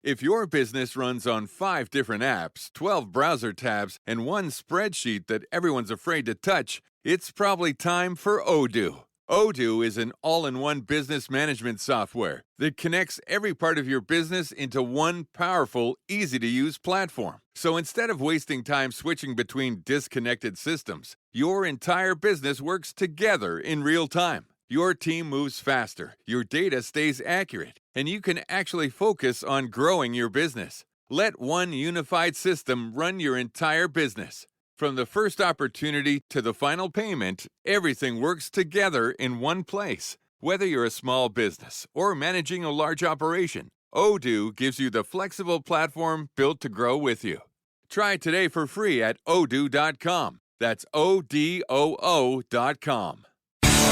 If your business runs on 5 different apps, 12 browser tabs, and one spreadsheet that everyone's afraid to touch, it's probably time for Odoo. Odoo is an all-in-one business management software that connects every part of your business into one powerful, easy-to-use platform. So instead of wasting time switching between disconnected systems, your entire business works together in real time. Your team moves faster, your data stays accurate, and you can actually focus on growing your business. Let one unified system run your entire business. From the first opportunity to the final payment, everything works together in one place. Whether you're a small business or managing a large operation, Odoo gives you the flexible platform built to grow with you. Try it today for free at odoo.com. That's ODOO.com.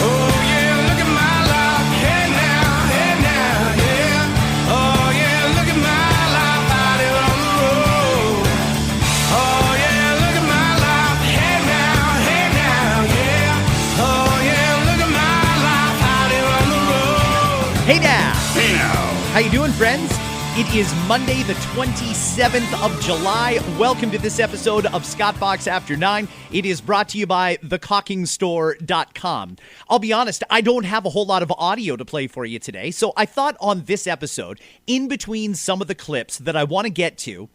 Oh yeah, look at my life, hey now, yeah. Oh yeah, look at my life out here on the road. Oh yeah, look at my life, hey now, yeah. Oh yeah, look at my life out here on the road. Hey now. Hey now. How you doing, friends? It is Monday, the 27th of July. Welcome to this episode of Scott Box After 9. It is brought to you by thecaulkingstore.com. I'll be honest, I don't have a whole lot of audio to play for you today, so I thought on this episode, in between some of the clips that I want to get to,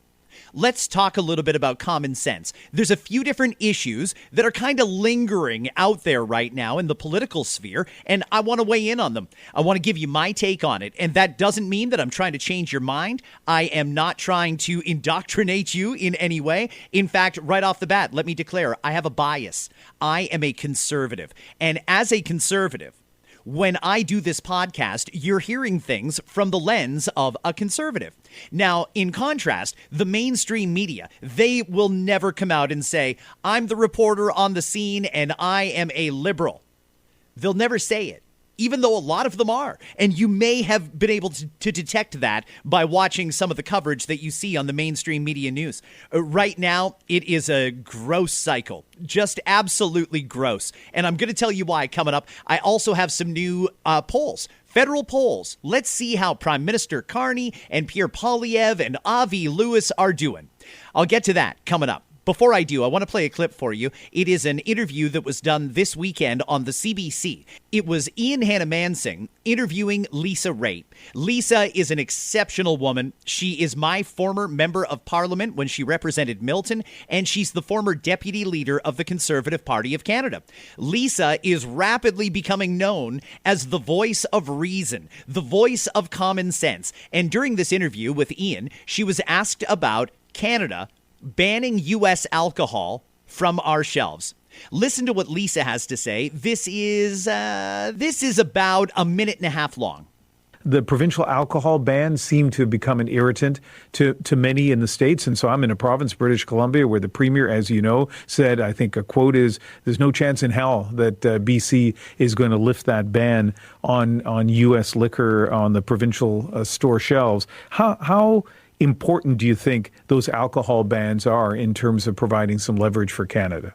let's talk a little bit about common sense. There's a few different issues that are kind of lingering out there right now in the political sphere, and I want to weigh in on them. I want to give you my take on it, and that doesn't mean that I'm trying to change your mind. I am not trying to indoctrinate you in any way. In fact, right off the bat, let me declare, I have a bias. I am a conservative, and as a conservative, when I do this podcast, you're hearing things from the lens of a conservative. Now, in contrast, the mainstream media, they will never come out and say, I'm the reporter on the scene and I am a liberal. They'll never say it, even though a lot of them are. And you may have been able to detect that by watching some of the coverage that you see on the mainstream media news. Right now, it is a gross cycle, just absolutely gross. And I'm going to tell you why coming up. I also have some new polls. Federal polls. Let's see how Prime Minister Carney and Pierre Poilievre and Avi Lewis are doing. I'll get to that coming up. Before I do, I want to play a clip for you. It is an interview that was done this weekend on the CBC. It was Ian Hannah-Mansing interviewing Lisa Raitt. Lisa is an exceptional woman. She is my former member of parliament when she represented Milton, and she's the former deputy leader of the Conservative Party of Canada. Lisa is rapidly becoming known as the voice of reason, the voice of common sense. And during this interview with Ian, she was asked about Canada banning U.S. alcohol from our shelves. Listen to what Lisa has to say. This is about a minute and a half long. The provincial alcohol ban seemed to have become an irritant to many in the States. And so I'm in a province, British Columbia, where the Premier, as you know, said, I think a quote is, there's no chance in hell that BC is going to lift that ban on U.S. liquor on the provincial store shelves. How important do you think those alcohol bans are in terms of providing some leverage for Canada?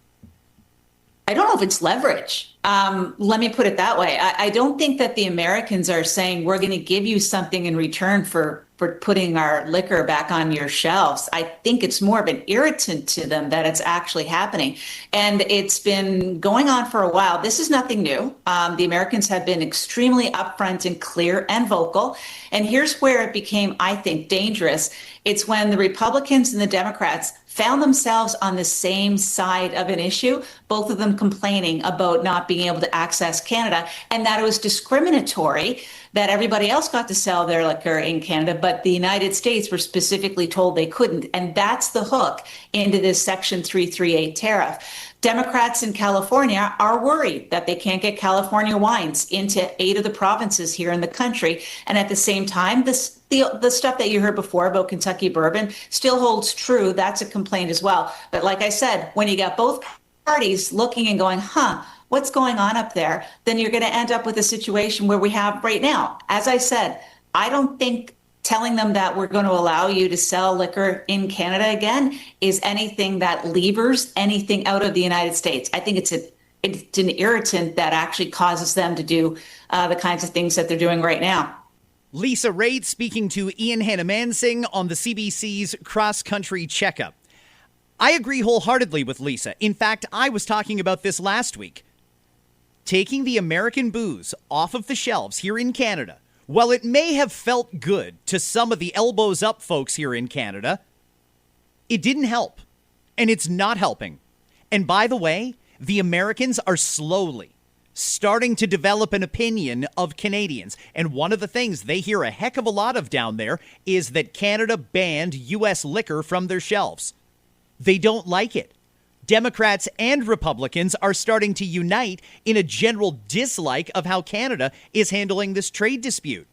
I don't know if it's leverage. Let me put it that way. I don't think that the Americans are saying we're going to give you something in return for putting our liquor back on your shelves. I think it's more of an irritant to them that it's actually happening. And it's been going on for a while. This is nothing new. The Americans have been extremely upfront and clear and vocal. And here's where it became, I think, dangerous. It's when the Republicans and the Democrats found themselves on the same side of an issue, both of them complaining about not being able to access Canada, and that it was discriminatory that everybody else got to sell their liquor in Canada, but the United States were specifically told they couldn't. And that's the hook into this Section 338 tariff. Democrats in California are worried that they can't get California wines into 8 of the provinces here in the country. And at the same time, the stuff that you heard before about Kentucky bourbon still holds true. That's a complaint as well. But like I said, when you got both parties looking and going, what's going on up there, then you're going to end up with a situation where we have right now. As I said, I don't think telling them that we're going to allow you to sell liquor in Canada again is anything that levers anything out of the United States. I think it's an irritant that actually causes them to do the kinds of things that they're doing right now. Lisa Raitt speaking to Ian Hannah-Mansing on the CBC's Cross Country Checkup. I agree wholeheartedly with Lisa. In fact, I was talking about this last week. Taking the American booze off of the shelves here in Canada, while it may have felt good to some of the elbows up folks here in Canada, it didn't help. And it's not helping. And by the way, the Americans are slowly starting to develop an opinion of Canadians. And one of the things they hear a heck of a lot of down there is that Canada banned U.S. liquor from their shelves. They don't like it. Democrats and Republicans are starting to unite in a general dislike of how Canada is handling this trade dispute.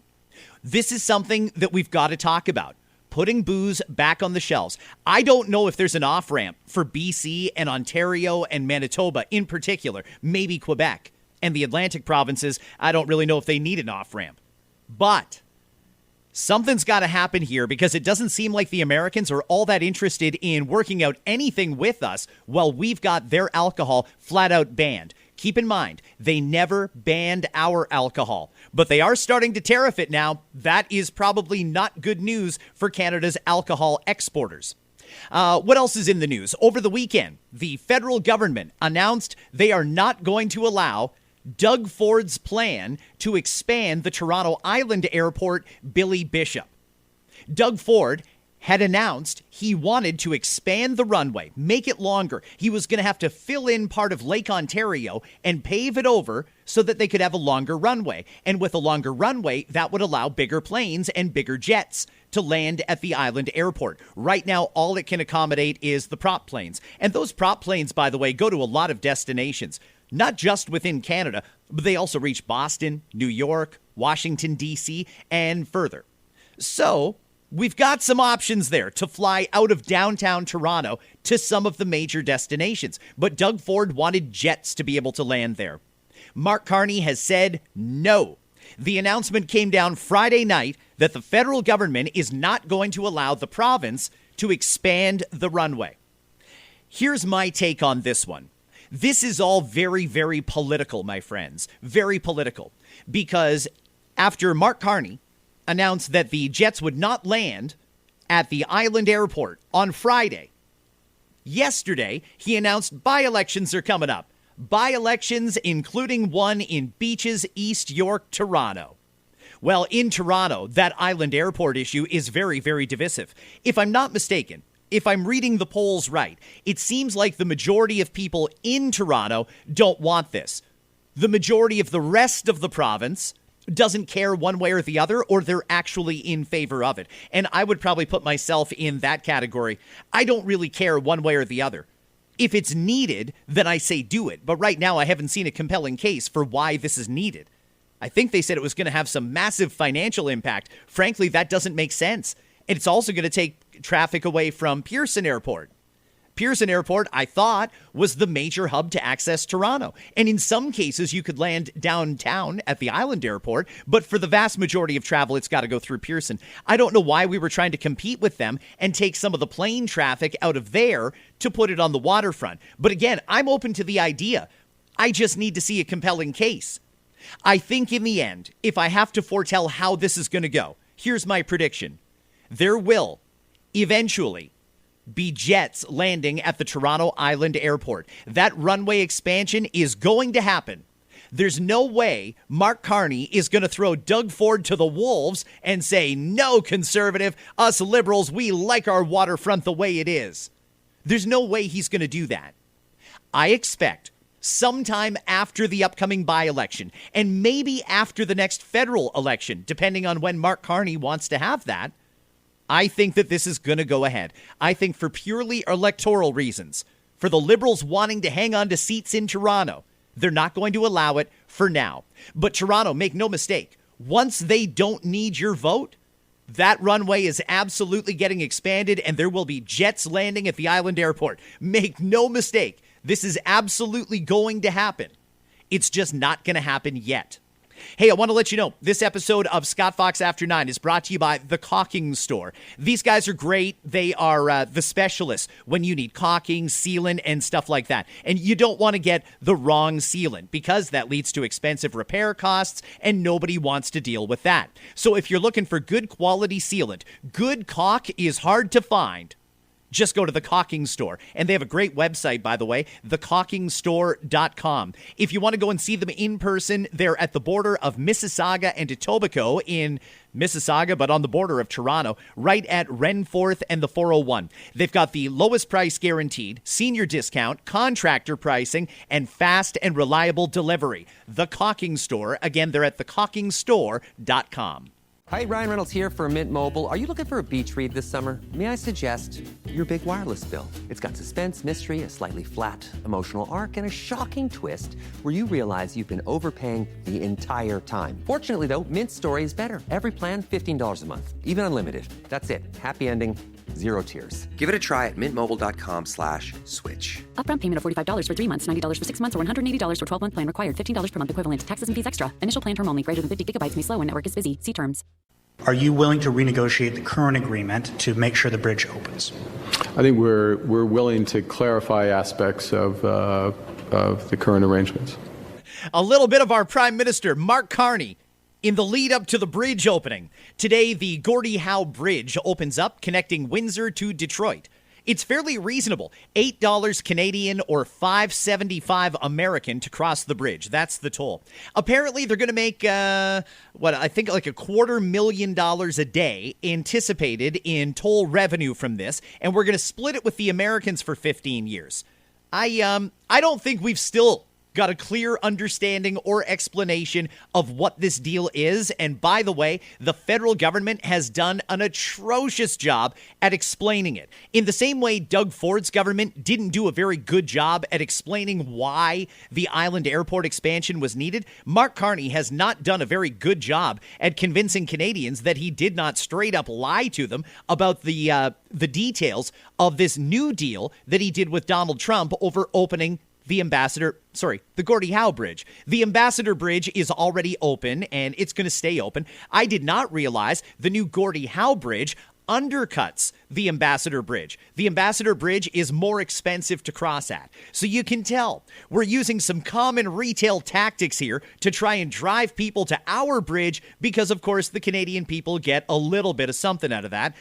This is something that we've got to talk about. Putting booze back on the shelves. I don't know if there's an off-ramp for BC and Ontario and Manitoba in particular, maybe Quebec. And the Atlantic provinces, I don't really know if they need an off-ramp. But something's got to happen here because it doesn't seem like the Americans are all that interested in working out anything with us while we've got their alcohol flat out banned. Keep in mind, they never banned our alcohol, but they are starting to tariff it now. That is probably not good news for Canada's alcohol exporters. What else is in the news? Over the weekend, the federal government announced they are not going to allow Doug Ford's plan to expand the Toronto Island Airport Billy Bishop. Doug Ford had announced he wanted to expand the runway, make it longer. He was going to have to fill in part of Lake Ontario and pave it over so that they could have a longer runway. And with a longer runway, that would allow bigger planes and bigger jets to land at the island airport. Right now, all it can accommodate is the prop planes. And those prop planes, by the way, go to a lot of destinations, not just within Canada, but they also reach Boston, New York, Washington, D.C., and further. So we've got some options there to fly out of downtown Toronto to some of the major destinations. But Doug Ford wanted jets to be able to land there. Mark Carney has said no. The announcement came down Friday night that the federal government is not going to allow the province to expand the runway. Here's my take on this one. This is all very, very political, my friends. Very political. Because after Mark Carney announced that the jets would not land at the island airport on Friday, yesterday he announced by-elections are coming up. By-elections, including one in Beaches, East York, Toronto. Well, in Toronto, that island airport issue is very, very divisive. If I'm not mistaken, if I'm reading the polls right, it seems like the majority of people in Toronto don't want this. The majority of the rest of the province doesn't care one way or the other, or they're actually in favor of it. And I would probably put myself in that category. I don't really care one way or the other. If it's needed, then I say do it. But right now, I haven't seen a compelling case for why this is needed. I think they said it was going to have some massive financial impact. Frankly, that doesn't make sense. And it's also going to take traffic away from Pearson Airport. Pearson Airport, I thought, was the major hub to access Toronto. And in some cases, you could land downtown at the island airport, but for the vast majority of travel, it's got to go through Pearson. I don't know why we were trying to compete with them and take some of the plane traffic out of there to put it on the waterfront. But again, I'm open to the idea. I just need to see a compelling case. I think in the end, if I have to foretell how this is going to go, here's my prediction. There will eventually be jets landing at the Toronto Island Airport. That runway expansion is going to happen. There's no way Mark Carney is going to throw Doug Ford to the wolves and say, no, conservative, us liberals, we like our waterfront the way it is. There's no way he's going to do that. I expect sometime after the upcoming by-election, and maybe after the next federal election, depending on when Mark Carney wants to have that, I think that this is going to go ahead. I think for purely electoral reasons, for the Liberals wanting to hang on to seats in Toronto, they're not going to allow it for now. But Toronto, make no mistake, once they don't need your vote, that runway is absolutely getting expanded and there will be jets landing at the island airport. Make no mistake, this is absolutely going to happen. It's just not going to happen yet. Hey, I want to let you know, this episode of Scott Fox After 9 is brought to you by The Caulking Store. These guys are great. They are the specialists when you need caulking, sealant, and stuff like that. And you don't want to get the wrong sealant because that leads to expensive repair costs, and nobody wants to deal with that. So if you're looking for good quality sealant, good caulk is hard to find. Just go to The Caulking Store. And they have a great website, by the way, thecaulkingstore.com. If you want to go and see them in person, they're at the border of Mississauga and Etobicoke in Mississauga, but on the border of Toronto, right at Renforth and the 401. They've got the lowest price guaranteed, senior discount, contractor pricing, and fast and reliable delivery. The Caulking Store. Again, they're at thecaulkingstore.com. Hi, Ryan Reynolds here for Mint Mobile. Are you looking for a beach read this summer? May I suggest your big wireless bill? It's got suspense, mystery, a slightly flat, emotional arc, and a shocking twist where you realize you've been overpaying the entire time. Fortunately, though, Mint's story is better. Every plan, $15 a month, even unlimited. That's it. Happy ending. Zero tears. Give it a try at mintmobile.com/switch. Upfront payment of $45 for 3 months, $90 for 6 months, or $180 for 12-month plan required. $15 per month equivalent. Taxes and fees extra. Initial plan term only. Greater than 50 gigabytes may slow when network is busy. See terms. Are you willing to renegotiate the current agreement to make sure the bridge opens? I think we're willing to clarify aspects of the current arrangements. A little bit of our Prime Minister, Mark Carney, in the lead up to the bridge opening. Today, the Gordie Howe Bridge opens up, connecting Windsor to Detroit. It's fairly reasonable, $8 Canadian or $5.75 American to cross the bridge. That's the toll. Apparently, they're going to make, I think like $250,000 a day anticipated in toll revenue from this, and we're going to split it with the Americans for 15 years. I don't think we've still got a clear understanding or explanation of what this deal is. And by the way, the federal government has done an atrocious job at explaining it. In the same way Doug Ford's government didn't do a very good job at explaining why the island airport expansion was needed, Mark Carney has not done a very good job at convincing Canadians that he did not straight up lie to them about the details of this new deal that he did with Donald Trump over opening the Gordie Howe Bridge. The Ambassador Bridge is already open, and it's going to stay open. I did not realize the new Gordie Howe Bridge undercuts the Ambassador Bridge. The Ambassador Bridge is more expensive to cross at. So you can tell we're using some common retail tactics here to try and drive people to our bridge because, of course, the Canadian people get a little bit of something out of that.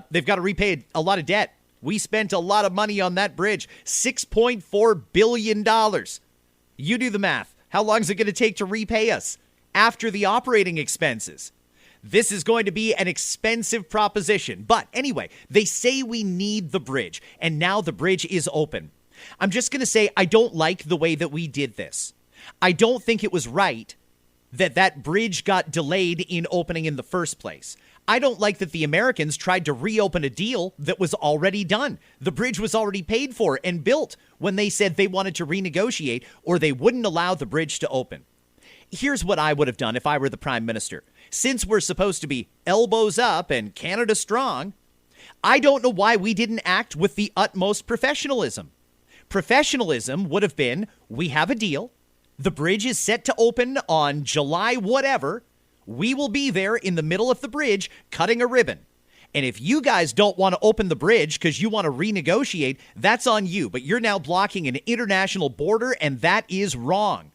They've got to repay a lot of debt. We spent a lot of money on that bridge, $6.4 billion. You do the math. How long is it going to take to repay us after the operating expenses? This is going to be an expensive proposition. But anyway, they say we need the bridge, and now the bridge is open. I'm just going to say I don't like the way that we did this. I don't think it was right that bridge got delayed in opening in the first place. I don't like that the Americans tried to reopen a deal that was already done. The bridge was already paid for and built when they said they wanted to renegotiate or they wouldn't allow the bridge to open. Here's what I would have done if I were the Prime Minister. Since we're supposed to be elbows up and Canada strong, I don't know why we didn't act with the utmost professionalism. Professionalism would have been, we have a deal. The bridge is set to open on July whatever. We will be there in the middle of the bridge cutting a ribbon. And if you guys don't want to open the bridge because you want to renegotiate, that's on you. But you're now blocking an international border, and that is wrong.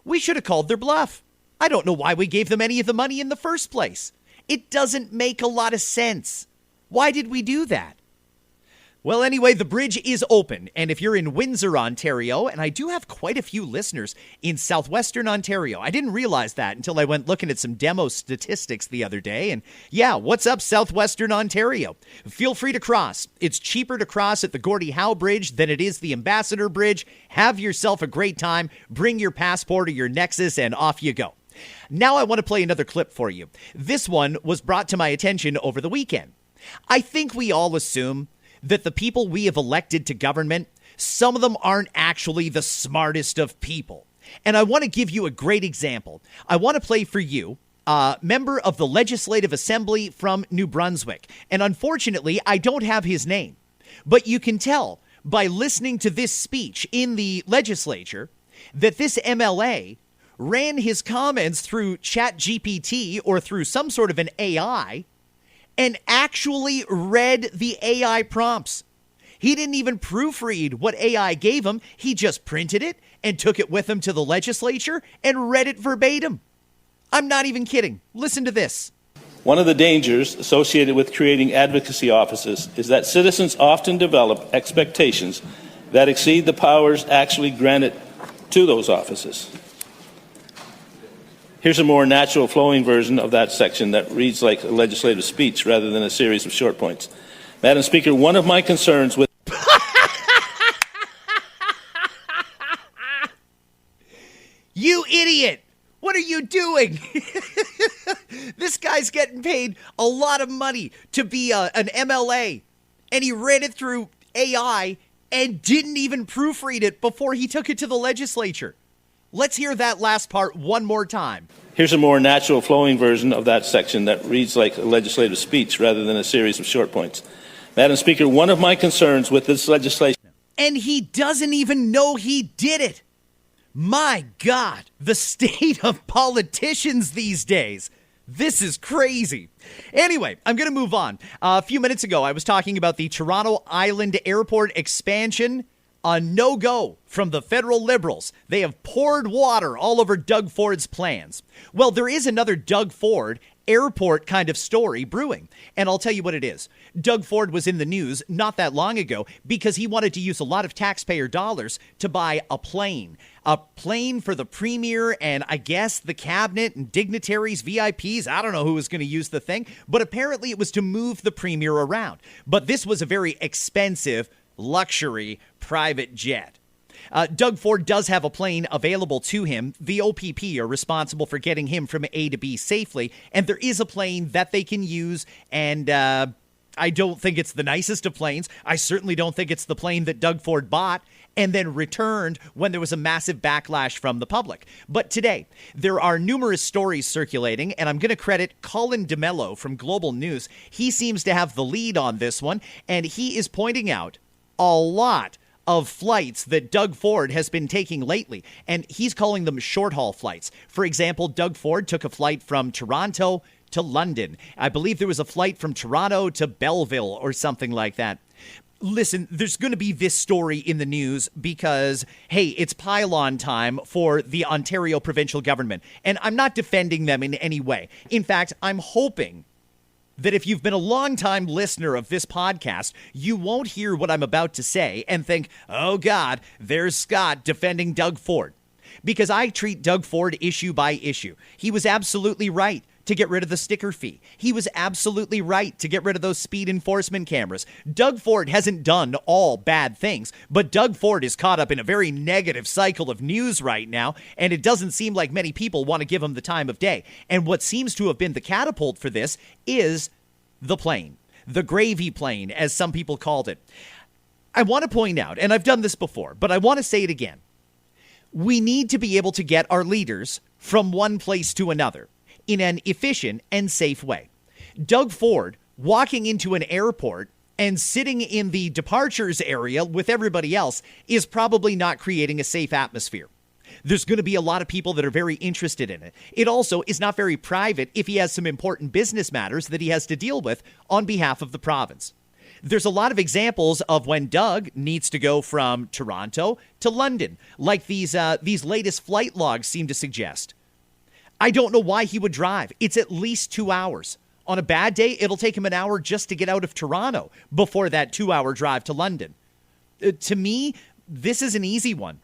We should have called their bluff. I don't know why we gave them any of the money in the first place. It doesn't make a lot of sense. Why did we do that? Well, anyway, the bridge is open, and if you're in Windsor, Ontario, and I do have quite a few listeners in southwestern Ontario. I didn't realize that until I went looking at some demo statistics the other day, and yeah, what's up, southwestern Ontario? Feel free to cross. It's cheaper to cross at the Gordie Howe Bridge than it is the Ambassador Bridge. Have yourself a great time. Bring your passport or your Nexus, and off you go. Now I want to play another clip for you. This one was brought to my attention over the weekend. I think we all assume that the people we have elected to government, some of them aren't actually the smartest of people. And I want to give you a great example. I want to play for you a member of the Legislative Assembly from New Brunswick. And unfortunately, I don't have his name. But you can tell by listening to this speech in the legislature that this MLA ran his comments through ChatGPT or through some sort of an AI and actually read the AI prompts. He didn't even proofread what AI gave him. He just printed it and took it with him to the legislature and read it verbatim. I'm not even kidding. Listen to this. One of the dangers associated with creating advocacy offices is that citizens often develop expectations that exceed the powers actually granted to those offices. Here's a more natural flowing version of that section that reads like a legislative speech rather than a series of short points. Madam Speaker, one of my concerns with You idiot! What are you doing? This guy's getting paid a lot of money to be an MLA, and he ran it through AI and didn't even proofread it before he took it to the legislature. Let's hear that last part one more time. Here's a more natural flowing version of that section that reads like a legislative speech rather than a series of short points. Madam Speaker, one of my concerns with this legislation... And he doesn't even know he did it. My God, the state of politicians these days. This is crazy. Anyway, I'm going to move on. A few minutes ago, I was talking about the Toronto Island Airport expansion. A no-go from the federal Liberals. They have poured water all over Doug Ford's plans. Well, there is another Doug Ford airport kind of story brewing, and I'll tell you what it is. Doug Ford was in the news not that long ago because he wanted to use a lot of taxpayer dollars to buy a plane for the premier and I guess the cabinet and dignitaries, VIPs. I don't know who was going to use the thing, but apparently it was to move the premier around. But this was a very expensive luxury private jet. Doug Ford does have a plane available to him. The OPP are responsible for getting him from A to B safely, and there is a plane that they can use, and I don't think it's the nicest of planes. I certainly don't think it's the plane that Doug Ford bought and then returned when there was a massive backlash from the public. But today, there are numerous stories circulating, and I'm going to credit Colin DeMello from Global News. He seems to have the lead on this one, and he is pointing out a lot of flights that Doug Ford has been taking lately, and he's calling them short-haul flights. For example, Doug Ford took a flight from Toronto to London. I believe there was a flight from Toronto to Belleville or something like that. Listen, there's going to be this story in the news because, hey, it's pile-on time for the Ontario provincial government, and I'm not defending them in any way. In fact, I'm hoping that if you've been a long-time listener of this podcast, you won't hear what I'm about to say and think, oh, God, there's Scott defending Doug Ford. Because I treat Doug Ford issue by issue. He was absolutely right to get rid of the sticker fee. He was absolutely right to get rid of those speed enforcement cameras. Doug Ford hasn't done all bad things, but Doug Ford is caught up in a very negative cycle of news right now, and it doesn't seem like many people want to give him the time of day. And what seems to have been the catapult for this is the plane, the gravy plane, as some people called it. I want to point out, and I've done this before, but I want to say it again. We need to be able to get our leaders from one place to another in an efficient and safe way. Doug Ford walking into an airport and sitting in the departures area with everybody else is probably not creating a safe atmosphere. There's going to be a lot of people that are very interested in it. It also is not very private if he has some important business matters that he has to deal with on behalf of the province. There's a lot of examples of when Doug needs to go from Toronto to London, like these latest flight logs seem to suggest. I don't know why he would drive. It's at least 2 hours. On a bad day, it'll take him an hour just to get out of Toronto before that 2-hour drive to London. To me, this is an easy one.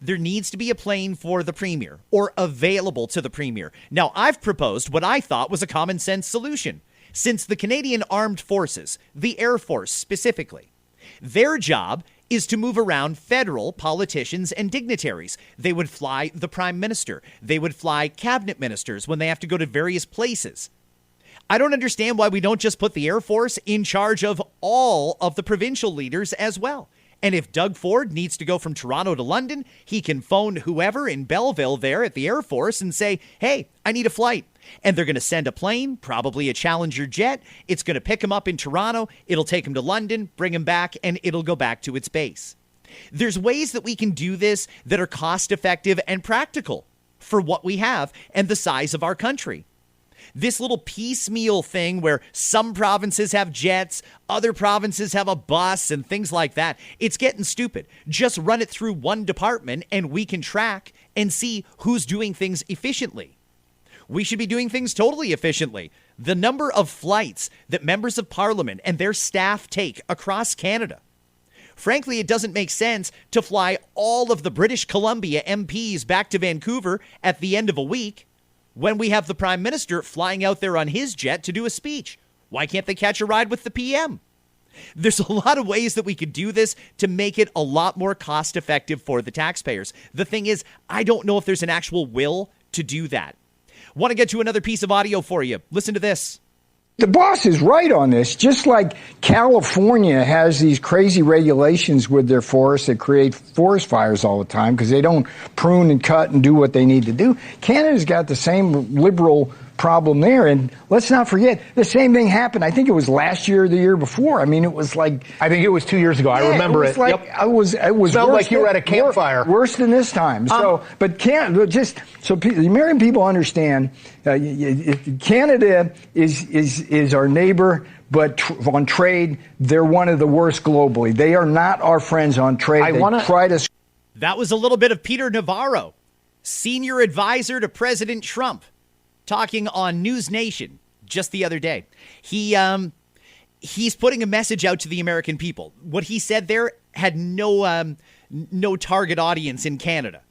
There needs to be a plane for the premier or available to the premier. Now, I've proposed what I thought was a common sense solution. Since the Canadian Armed Forces, the Air Force specifically, their job is to move around federal politicians and dignitaries. They would fly the Prime Minister. They would fly cabinet ministers when they have to go to various places. I don't understand why we don't just put the Air Force in charge of all of the provincial leaders as well. And if Doug Ford needs to go from Toronto to London, he can phone whoever in Belleville there at the Air Force and say, hey, I need a flight. And they're going to send a plane, probably a Challenger jet. It's going to pick him up in Toronto. It'll take him to London, bring him back, and it'll go back to its base. There's ways that we can do this that are cost effective and practical for what we have and the size of our country. This little piecemeal thing where some provinces have jets, other provinces have a bus and things like that, it's getting stupid. Just run it through one department and we can track and see who's doing things efficiently. We should be doing things totally efficiently. The number of flights that members of parliament and their staff take across Canada. Frankly, it doesn't make sense to fly all of the British Columbia MPs back to Vancouver at the end of a week when we have the Prime Minister flying out there on his jet to do a speech. Why can't they catch a ride with the PM? There's a lot of ways that we could do this to make it a lot more cost effective for the taxpayers. The thing is, I don't know if there's an actual will to do that. Want to get to another piece of audio for you. Listen to this. The boss is right on this. Just like California has these crazy regulations with their forests that create forest fires all the time because they don't prune and cut and do what they need to do. Canada's got the same liberal problem there. And let's not forget, the same thing happened. I think it was last year or the year before. I mean, it was like... I think it was 2 years ago. I remember it. Like, yep. It was Felt like you were at a campfire. Worse than this time. But Canada, just so the American people understand, Canada is our neighbor, but on trade, they're one of the worst globally. They are not our friends on trade. That was a little bit of Peter Navarro, senior advisor to President Trump, talking on News Nation just the other day. He's putting a message out to the American people. What he said there had no target audience in Canada.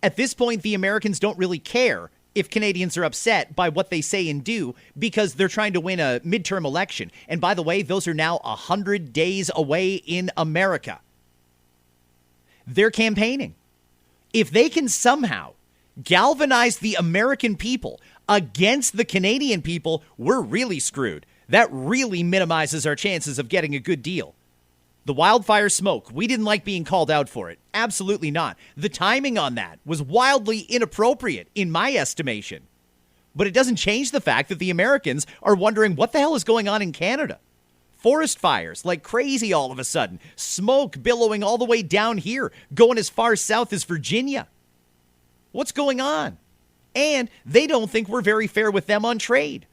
At this point, the Americans don't really care if Canadians are upset by what they say and do because they're trying to win a midterm election. And by the way, those are now 100 days away in America. They're campaigning. If they can somehow galvanize the American people against the Canadian people, we're really screwed. That really minimizes our chances of getting a good deal. The wildfire smoke, we didn't like being called out for it. Absolutely not. The timing on that was wildly inappropriate, in my estimation. But it doesn't change the fact that the Americans are wondering what the hell is going on in Canada. Forest fires like crazy all of a sudden. Smoke billowing all the way down here, going as far south as Virginia. What's going on? And they don't think we're very fair with them on trade.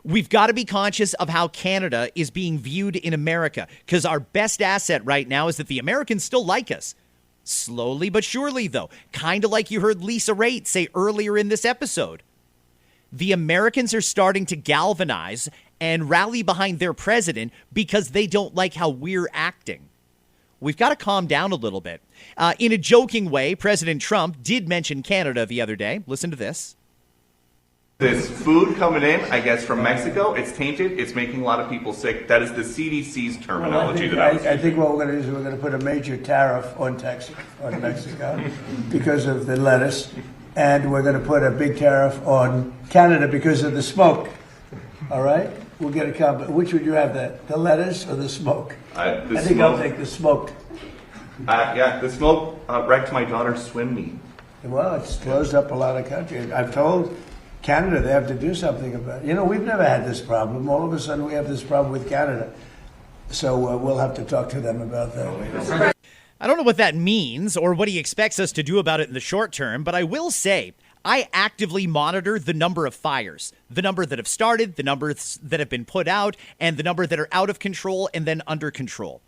We've got to be conscious of how Canada is being viewed in America, because our best asset right now is that the Americans still like us. Slowly but surely, though, kind of like you heard Lisa Raitt say earlier in this episode. The Americans are starting to galvanize and rally behind their president because they don't like how we're acting. We've got to calm down a little bit. In a joking way, President Trump did mention Canada the other day. Listen to this. This food coming in, I guess, from Mexico, it's tainted. It's making a lot of people sick. That is the CDC's terminology. I think what we're going to do is we're going to put a major tariff on Mexico because of the lettuce, and we're going to put a big tariff on Canada because of the smoke. All right? We'll get a combo. Which would you have, the lettuce or the smoke? I think I'll take the smoked. Yeah, the smoke wrecked my daughter's swim meet. Well, it's closed up a lot of countries. I've told Canada they have to do something about it. You know, we've never had this problem. All of a sudden we have this problem with Canada. So we'll have to talk to them about that. I don't know what that means or what he expects us to do about it in the short term, but I will say I actively monitor the number of fires, the number that have started, the numbers that have been put out, and the number that are out of control and then under control.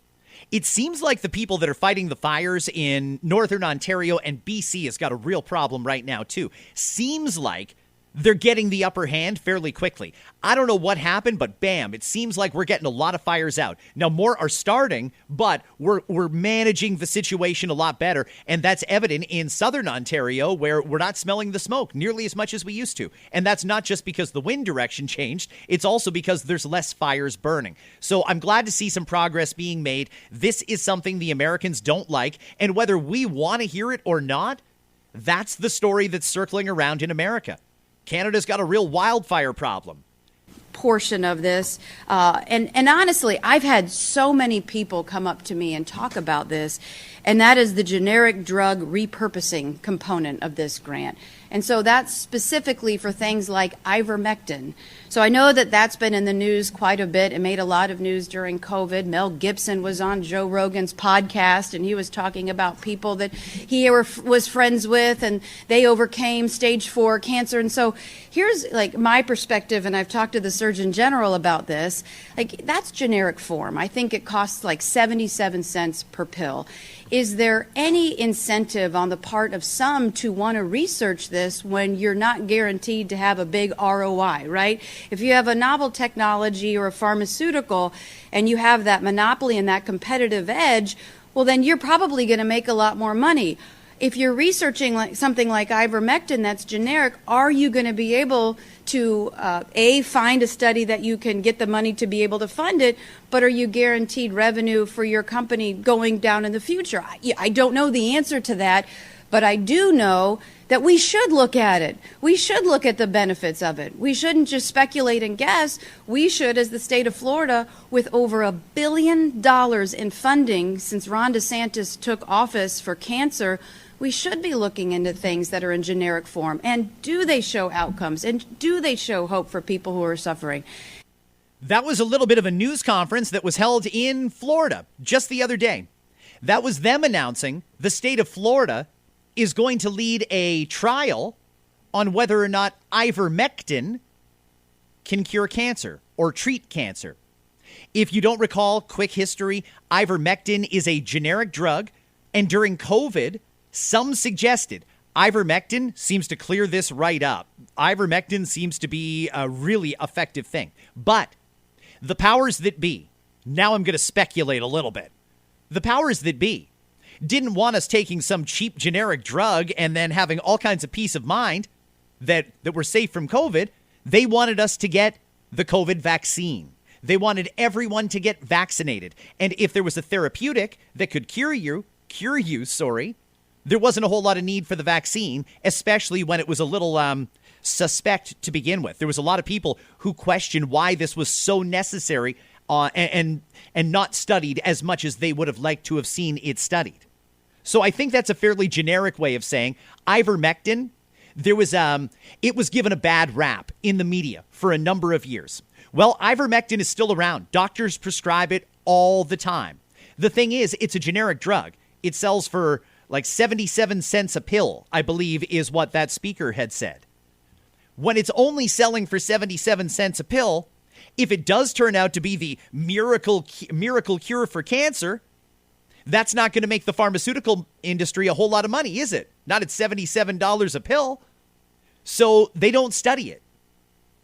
It seems like the people that are fighting the fires in Northern Ontario and BC has got a real problem right now, too. Seems like they're getting the upper hand fairly quickly. I don't know what happened, but bam, it seems like we're getting a lot of fires out. Now, more are starting, but we're managing the situation a lot better, and that's evident in Southern Ontario, where we're not smelling the smoke nearly as much as we used to. And that's not just because the wind direction changed. It's also because there's less fires burning. So I'm glad to see some progress being made. This is something the Americans don't like, and whether we want to hear it or not, that's the story that's circling around in America. Canada's got a real wildfire problem. Portion of this. And honestly, I've had so many people come up to me and talk about this, and that is the generic drug repurposing component of this grant. And so that's specifically for things like ivermectin. So I know that that's been in the news quite a bit. It made a lot of news during COVID. Mel Gibson was on Joe Rogan's podcast, and he was talking about people that he was friends with, and they overcame stage 4 cancer. And so here's like my perspective, and I've talked to the Surgeon General about this. Like, that's generic form. I think it costs like 77 cents per pill. Is there any incentive on the part of some to want to research this when you're not guaranteed to have a big ROI, right? If you have a novel technology or a pharmaceutical and you have that monopoly and that competitive edge, well, then you're probably going to make a lot more money. If you're researching like something like ivermectin that's generic, are you going to be able to, find a study that you can get the money to be able to fund it, but are you guaranteed revenue for your company going down in the future? I don't know the answer to that, but I do know that we should look at it. We should look at the benefits of it. We shouldn't just speculate and guess. We should, as the state of Florida, with over $1 billion in funding since Ron DeSantis took office for cancer, we should be looking into things that are in generic form. And do they show outcomes? And do they show hope for people who are suffering? That was a little bit of a news conference that was held in Florida just the other day. That was them announcing the state of Florida is going to lead a trial on whether or not ivermectin can cure cancer or treat cancer. If you don't recall, quick history, ivermectin is a generic drug, and during COVID, some suggested ivermectin seems to clear this right up. Ivermectin seems to be a really effective thing. But the powers that be, now I'm going to speculate a little bit. The powers that be didn't want us taking some cheap generic drug and then having all kinds of peace of mind that we're safe from COVID. They wanted us to get the COVID vaccine. They wanted everyone to get vaccinated. And if there was a therapeutic that could cure you, there wasn't a whole lot of need for the vaccine, especially when it was a little suspect to begin with. There was a lot of people who questioned why this was so necessary and not studied as much as they would have liked to have seen it studied. So I think that's a fairly generic way of saying ivermectin. It was given a bad rap in the media for a number of years. Well, ivermectin is still around. Doctors prescribe it all the time. The thing is, it's a generic drug. It sells for like 77 cents a pill, I believe is what that speaker had said. When it's only selling for 77 cents a pill, if it does turn out to be the miracle cure for cancer, that's not going to make the pharmaceutical industry a whole lot of money, is it? Not at $77 a pill. So they don't study it.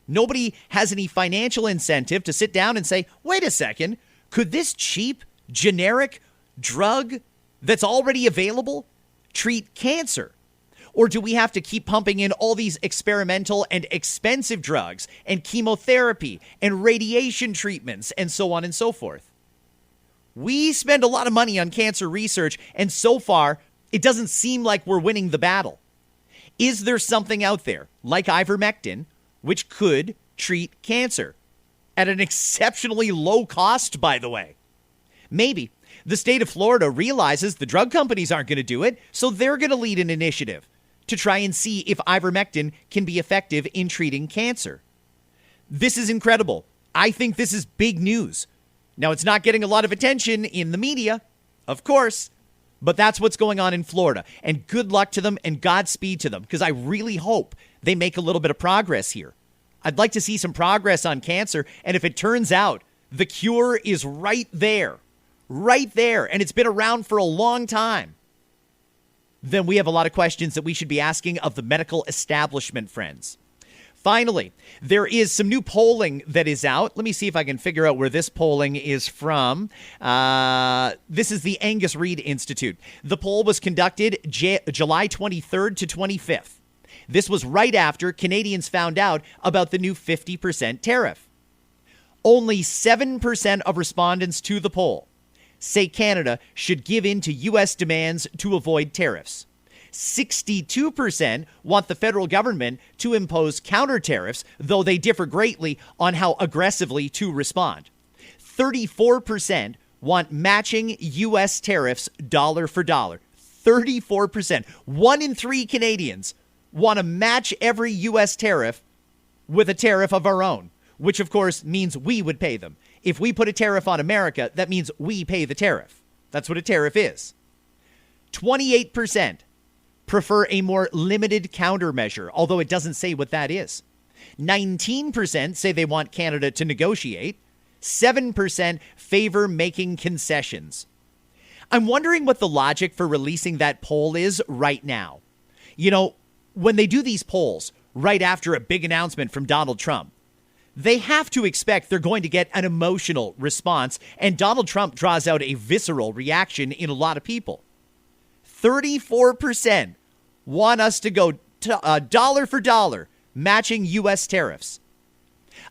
Nobody has any financial incentive to sit down and say, wait a second, could this cheap, generic drug that's already available treat cancer? Or do we have to keep pumping in all these experimental and expensive drugs and chemotherapy and radiation treatments and so on and so forth? We spend a lot of money on cancer research, and so far, it doesn't seem like we're winning the battle. Is there something out there, like ivermectin, which could treat cancer? At an exceptionally low cost, by the way. Maybe. The state of Florida realizes the drug companies aren't going to do it, so they're going to lead an initiative to try and see if ivermectin can be effective in treating cancer. This is incredible. I think this is big news. Now, it's not getting a lot of attention in the media, of course, but that's what's going on in Florida. And good luck to them and Godspeed to them, because I really hope they make a little bit of progress here. I'd like to see some progress on cancer, and if it turns out the cure is right there, and it's been around for a long time, then we have a lot of questions that we should be asking of the medical establishment, friends. Finally, there is some new polling that is out. Let me see if I can figure out where this polling is from. This is the Angus Reid Institute. The poll was conducted July 23rd to 25th. This was right after Canadians found out about the new 50% tariff. Only 7% of respondents to the poll say Canada should give in to U.S. demands to avoid tariffs. 62% want the federal government to impose counter tariffs, though they differ greatly on how aggressively to respond. 34% want matching U.S. tariffs dollar for dollar. 34%. 1 in 3 Canadians want to match every U.S. tariff with a tariff of our own, which of course means we would pay them. If we put a tariff on America, that means we pay the tariff. That's what a tariff is. 28% prefer a more limited countermeasure, although it doesn't say what that is. 19% say they want Canada to negotiate. 7% favor making concessions. I'm wondering what the logic for releasing that poll is right now. You know, when they do these polls right after a big announcement from Donald Trump, they have to expect they're going to get an emotional response, and Donald Trump draws out a visceral reaction in a lot of people. 34% want us to go dollar for dollar matching U.S. tariffs.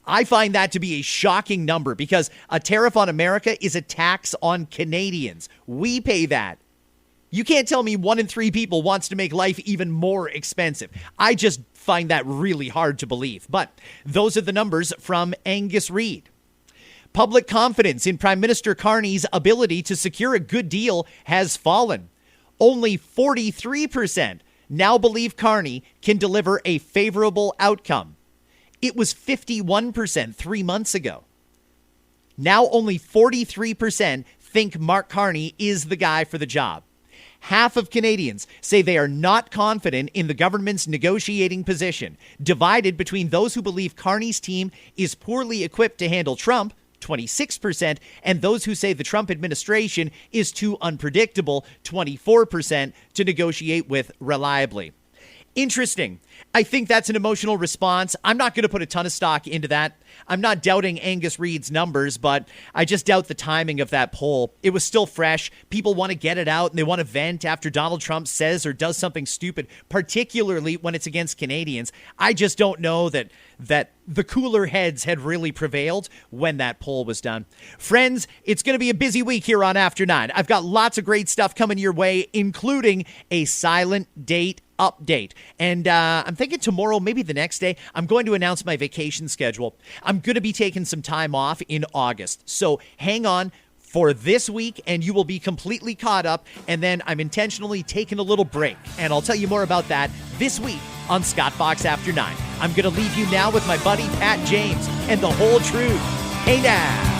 I find that to be a shocking number because a tariff on America is a tax on Canadians. We pay that. You can't tell me 1 in 3 people wants to make life even more expensive. I just find that really hard to believe. But those are the numbers from Angus Reid. Public confidence in Prime Minister Carney's ability to secure a good deal has fallen. Only 43% now believe Carney can deliver a favorable outcome. It was 51% 3 months ago. Now only 43% think Mark Carney is the guy for the job. Half of Canadians say they are not confident in the government's negotiating position, divided between those who believe Carney's team is poorly equipped to handle Trump, 26%, and those who say the Trump administration is too unpredictable, 24%, to negotiate with reliably. Interesting. I think that's an emotional response. I'm not going to put a ton of stock into that. I'm not doubting Angus Reid's numbers, but I just doubt the timing of that poll. It was still fresh. People want to get it out and they want to vent after Donald Trump says or does something stupid, particularly when it's against Canadians. I just don't know that the cooler heads had really prevailed when that poll was done. Friends, it's going to be a busy week here on After 9. I've got lots of great stuff coming your way, including a silent date update. And I'm thinking tomorrow, maybe the next day, I'm going to announce my vacation schedule. I'm going to be taking some time off in August. So hang on for this week and you will be completely caught up. And then I'm intentionally taking a little break. And I'll tell you more about that this week on Scott Fox After 9. I'm going to leave you now with my buddy Pat James and the whole truth. Hey now.